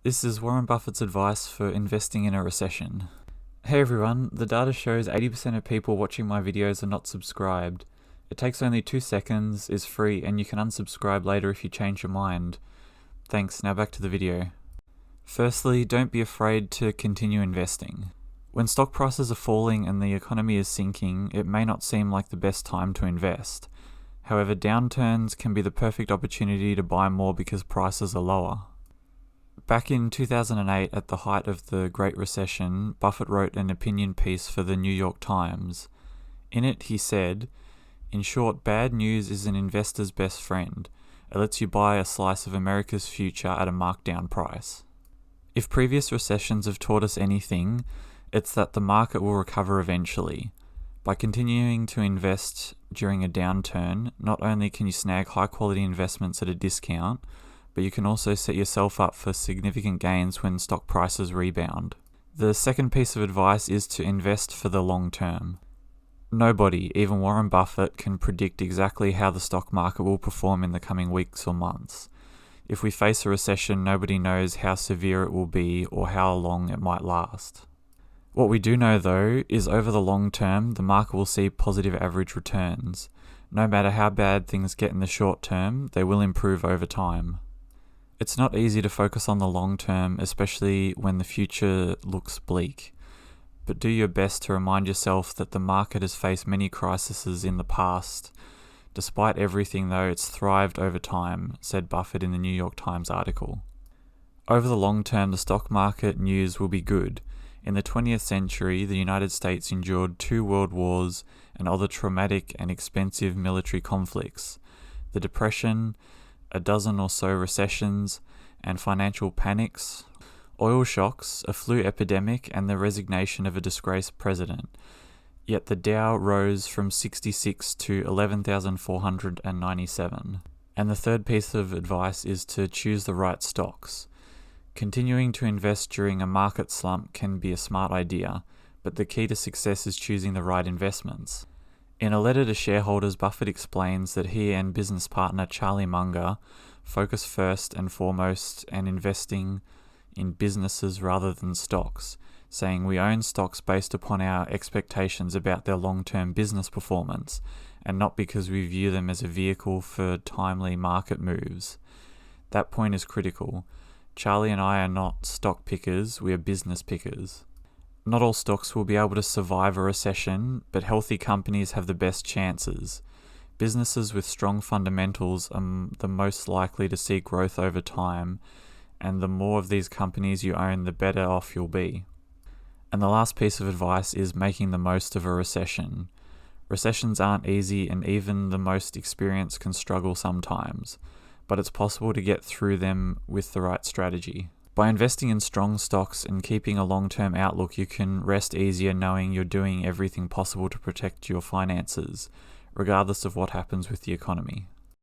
This is Warren Buffett's advice for investing in a recession. Hey everyone, the data shows 80% of people watching my videos are not subscribed. It takes only 2 seconds, is free, and you can unsubscribe later if you change your mind. Thanks, now back to the video. Firstly, don't be afraid to continue investing. When stock prices are falling and the economy is sinking, it may not seem like the best time to invest. However, downturns can be the perfect opportunity to buy more because prices are lower. Back in 2008, at the height of the Great Recession, Buffett wrote an opinion piece for the New York Times. In it, he said, "In short, bad news is an investor's best friend. It lets you buy a slice of America's future at a markdown price." If previous recessions have taught us anything, it's that the market will recover eventually. By continuing to invest during a downturn, not only can you snag high-quality investments at a discount, but you can also set yourself up for significant gains when stock prices rebound. The second piece of advice is to invest for the long term. Nobody, even Warren Buffett, can predict exactly how the stock market will perform in the coming weeks or months. If we face a recession, nobody knows how severe it will be or how long it might last. What we do know though is over the long term, the market will see positive average returns. No matter how bad things get in the short term, they will improve over time. It's not easy to focus on the long term, especially when the future looks bleak. But do your best to remind yourself that the market has faced many crises in the past. Despite everything though, it's thrived over time, said Buffett in the New York Times article. Over the long term, the stock market news will be good. In the 20th century, the United States endured 2 world wars and other traumatic and expensive military conflicts. The Depression, a dozen or so recessions and financial panics, oil shocks, a flu epidemic, and the resignation of a disgraced president. Yet the Dow rose from 66 to 11,497. And the third piece of advice is to choose the right stocks. Continuing to invest during a market slump can be a smart idea, but the key to success is choosing the right investments. In a letter to shareholders, Buffett explains that he and business partner Charlie Munger focus first and foremost on investing in businesses rather than stocks, saying we own stocks based upon our expectations about their long-term business performance and not because we view them as a vehicle for timely market moves. That point is critical. Charlie and I are not stock pickers, we are business pickers. Not all stocks will be able to survive a recession, but healthy companies have the best chances. Businesses with strong fundamentals are the most likely to see growth over time, and the more of these companies you own, the better off you'll be. And the last piece of advice is making the most of a recession. Recessions aren't easy, and even the most experienced can struggle sometimes, but it's possible to get through them with the right strategy. By investing in strong stocks and keeping a long-term outlook, you can rest easier knowing you're doing everything possible to protect your finances, regardless of what happens with the economy.